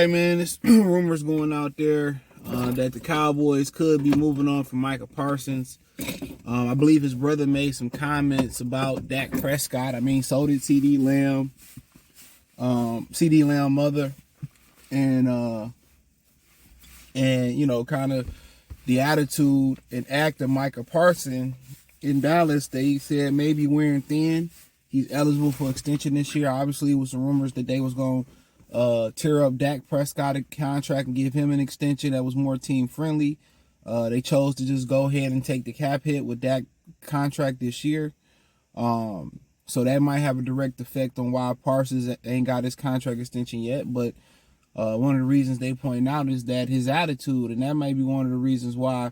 right, man. There's rumors going out there that the Cowboys could be moving on from Micah Parsons. I believe his brother made some comments about Dak Prescott. I mean, so did CD Lamb. CD Lamb mother, and you know, kind of the attitude and act of Micah Parsons in Dallas. They said maybe wearing thin. He's eligible for extension this year. Obviously, it was some rumors that they was going to tear up Dak Prescott a contract and give him an extension that was more team friendly. They chose to just go ahead and take the cap hit with Dak contract this year. So that might have a direct effect on why Parsons ain't got his contract extension yet. But one of the reasons they point out is that his attitude, and that may be one of the reasons why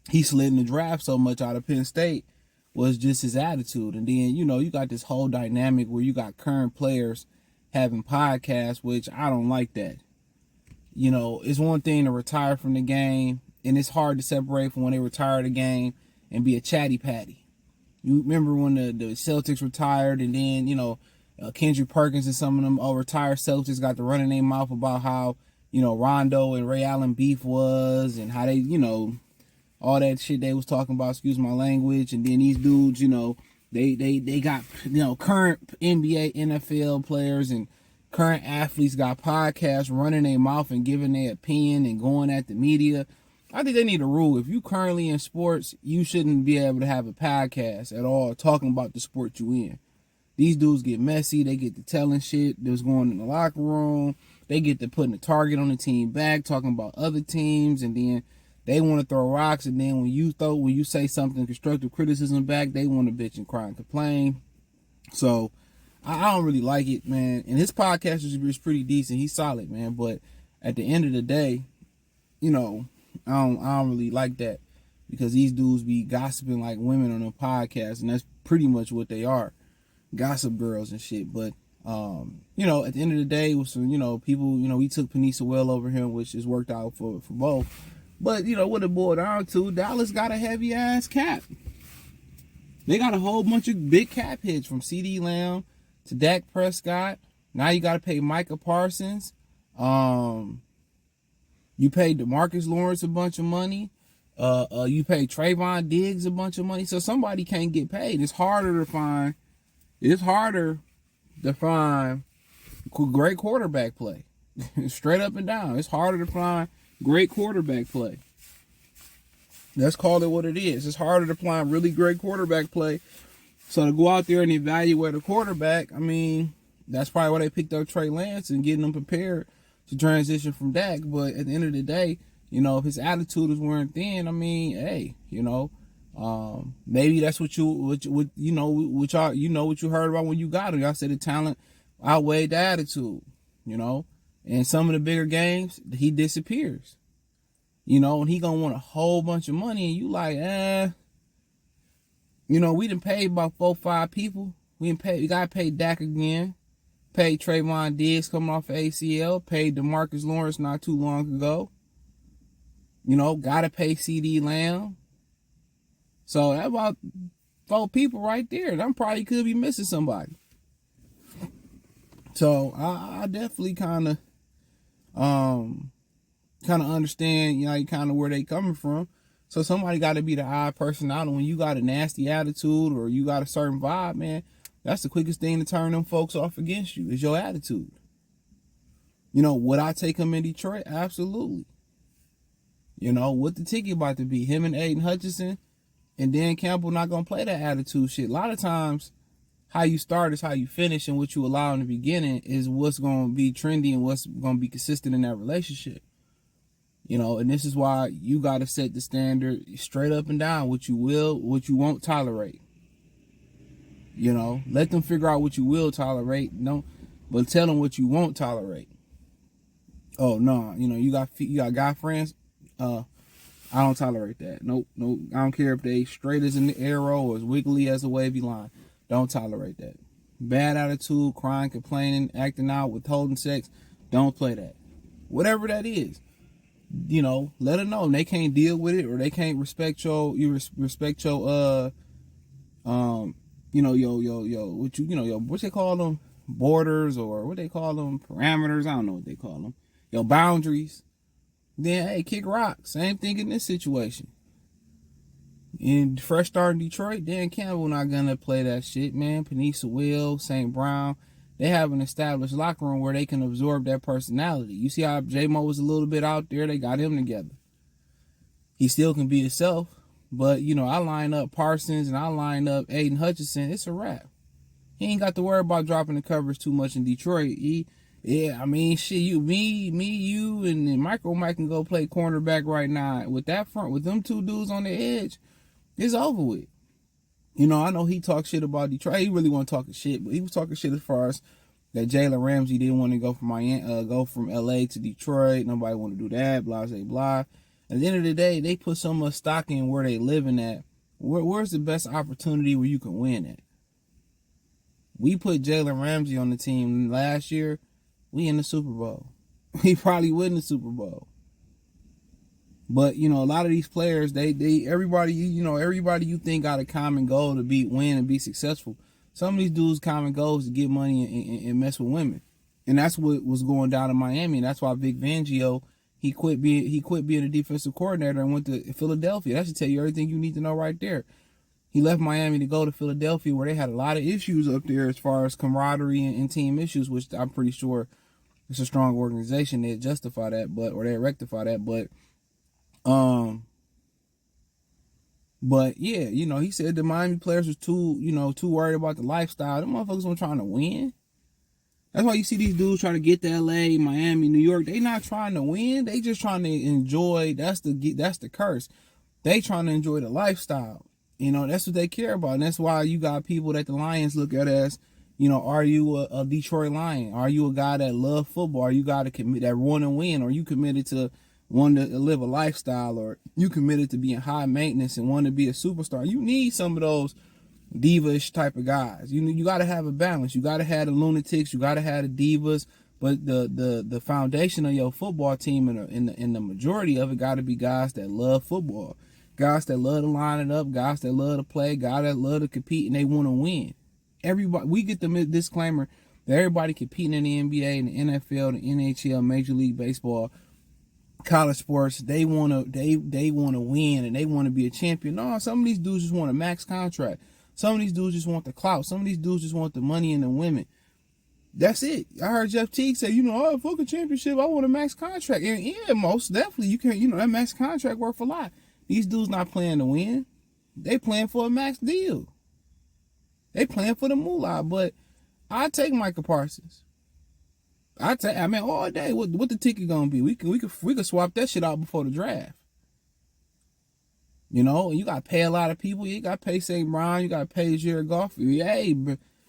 he slid in the draft so much out of Penn State, was just his attitude. And then, you know, you got this whole dynamic where you got current players having podcasts, which I don't like that. You know, it's one thing to retire from the game, and it's hard to separate from when they retire the game and be a chatty patty. You remember when the Celtics retired, and then, you know, Kendrick Perkins and some of them retired Celtics got to run in their mouth about how, you know, Rondo and Ray Allen beef was, and how they, you know, all that shit they was talking about, excuse my language. And then these dudes, you know, they got, you know, current NBA, NFL players and current athletes got podcasts running their mouth and giving their opinion and going at the media. I think they need a rule. If you currently in sports, you shouldn't be able to have a podcast at all talking about the sport you in. These dudes get messy. They get to telling shit that's going in the locker room. They get to putting the target on the team back, talking about other teams, and then they want to throw rocks. And then when you say something constructive criticism back, they want to bitch and cry and complain. So I don't really like it, man. And his podcast is pretty decent. He's solid, man. But at the end of the day, you know, I don't really like that, because these dudes be gossiping like women on their podcasts, and that's pretty much what they are. Gossip girls and shit. But you know, at the end of the day, with some, you know, people, you know, we took Panisa well over him, which has worked out for both. But you know what it boiled down to, Dallas got a heavy ass cap. They got a whole bunch of big cap hits, from CD Lamb to Dak Prescott. Now you got to pay Micah Parsons. You paid DeMarcus Lawrence a bunch of money. You paid Trayvon Diggs a bunch of money. So somebody can't get paid. It's harder to find great quarterback play. Straight up and down. It's harder to find great quarterback play. Let's call it what it is. It's harder to find really great quarterback play. So to go out there and evaluate a quarterback, I mean, that's probably why they picked up Trey Lance and getting them prepared to transition from Dak. But at the end of the day, you know, if his attitude is wearing thin, I mean, hey, you know, maybe that's what you heard about when you got him. Y'all said the talent outweighed the attitude, you know. And some of the bigger games, he disappears, you know, and he gonna want a whole bunch of money, and you like, you know, we done paid about 4-5 people. We gotta pay Dak again. Paid Trayvon Diggs coming off of ACL. Paid DeMarcus Lawrence not too long ago. You know, gotta pay CD Lamb. So that's about 4 people right there. I probably could be missing somebody. So I definitely kind of understand, you know, kind of where they coming from. So somebody got to be the odd person out. And when you got a nasty attitude or you got a certain vibe, man, that's the quickest thing to turn them folks off against you, is your attitude. You know, would I take him in Detroit? Absolutely. You know, what the ticket about to be? Him and Aiden Hutchinson and Dan Campbell not going to play that attitude shit. A lot of times, how you start is how you finish, and what you allow in the beginning is what's going to be trendy and what's going to be consistent in that relationship. You know, and this is why you got to set the standard straight up and down, what you will, what you won't tolerate. You know, let them figure out what you will tolerate. No, but tell them what you won't tolerate. Oh, no, you know, you got guy friends. I don't tolerate that. Nope. I don't care if they straight as an arrow or as wiggly as a wavy line. Don't tolerate that. Bad attitude, crying, complaining, acting out, withholding sex. Don't play that. Whatever that is, you know, let them know. And they can't deal with it, or they can't respect your what they call them, borders, or what they call them, parameters. I don't know what they call them. your boundaries, then hey, kick rock. Same thing in this situation. In fresh start in Detroit, Dan Campbell not gonna play that shit, man. Panisa Will, St. Brown, they have an established locker room where they can absorb that personality. You see how J-Mo was a little bit out there, they got him together. He still can be himself, but you know, I line up Parsons and I line up Aiden Hutchinson, it's a wrap. He ain't got to worry about dropping the coverage too much in Detroit. I mean, shit, you and Mike can go play cornerback right now. With that front, with them two dudes on the edge, it's over with. You know, I know he talks shit about Detroit. He really wasn't talking shit, but he was talking shit as far as that Jalen Ramsey didn't want to go from go from LA to Detroit. Nobody want to do that, blah, blah, blah. At the end of the day, they put so much stock in where they living at. Where's the best opportunity where you can win at? We put Jalen Ramsey on the team last year. We in the Super Bowl. We probably win the Super Bowl. But you know, a lot of these players, everybody you think got a common goal to win and be successful. Some of these dudes' common goals to get money and mess with women, and that's what was going down in Miami. And that's why Vic Fangio he quit being a defensive coordinator and went to Philadelphia. That should tell you everything you need to know right there. He left Miami to go to Philadelphia, where they had a lot of issues up there as far as camaraderie and team issues, which I'm pretty sure it's a strong organization that justify that, or they rectify that. But yeah, you know, he said the Miami players was too worried about the lifestyle. Them motherfuckers weren't trying to win. That's why you see these dudes trying to get to LA, Miami, New York. They not trying to win. They just trying to enjoy. That's the curse. They trying to enjoy the lifestyle. You know, that's what they care about. And that's why you got people that the Lions look at as, you know, are you a Detroit Lion? Are you a guy that love football? Are you a guy that want to win? Or you committed to wanting to live a lifestyle? Or you committed to being high maintenance and want to be a superstar? You need some of those diva-ish type of guys. You got to have a balance. You got to have the lunatics. You got to have the divas. But the foundation of your football team and the majority of it got to be guys that love football. Guys that love to line it up, guys that love to play, guys that love to compete, and they want to win. Everybody, we get the disclaimer that everybody competing in the NBA, and the NFL, the NHL, Major League Baseball, college sports, they want to win and they want to be a champion. No, some of these dudes just want a max contract. Some of these dudes just want the clout. Some of these dudes just want the money and the women. That's it. I heard Jeff Teague say, fuck a championship, I want a max contract. And yeah, most definitely you can. That max contract worth a lot. These dudes not playing to win. They playing for a max deal. They playing for the moolah. But I take Micah Parsons. All day. What the ticket gonna be? We could swap that shit out before the draft. You know, you gotta pay a lot of people. You gotta pay St. Brown. You gotta pay Jared Goff. Hey,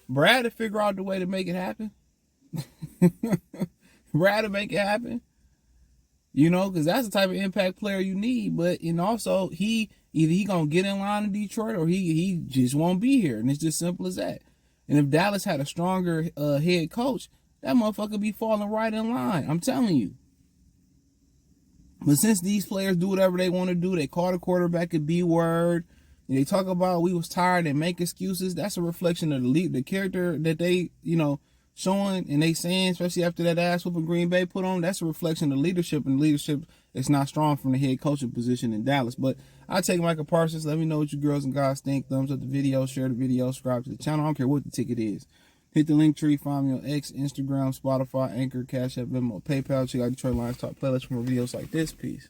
Brad to figure out the way to make it happen. Brad to make it happen. You know, because that's the type of impact player you need. But also either he gonna get in line in Detroit or he just won't be here, and it's just simple as that. And if Dallas had a stronger head coach, that motherfucker be falling right in line. I'm telling you. But since these players do whatever they want to do, they call the quarterback a B word. They talk about we was tired and make excuses. That's a reflection of the character that they showing and they saying, especially after that ass whooping Green Bay put on. That's a reflection of leadership, and leadership is not strong from the head coaching position in Dallas. But I take Micah Parsons. Let me know what you girls and guys think. Thumbs up the video, share the video, subscribe to the channel. I don't care what the ticket is. Hit the link tree, find me on X, Instagram, Spotify, Anchor, Cash App, Venmo, PayPal. Check out Detroit Lions Talk playlist for more videos like this. Peace.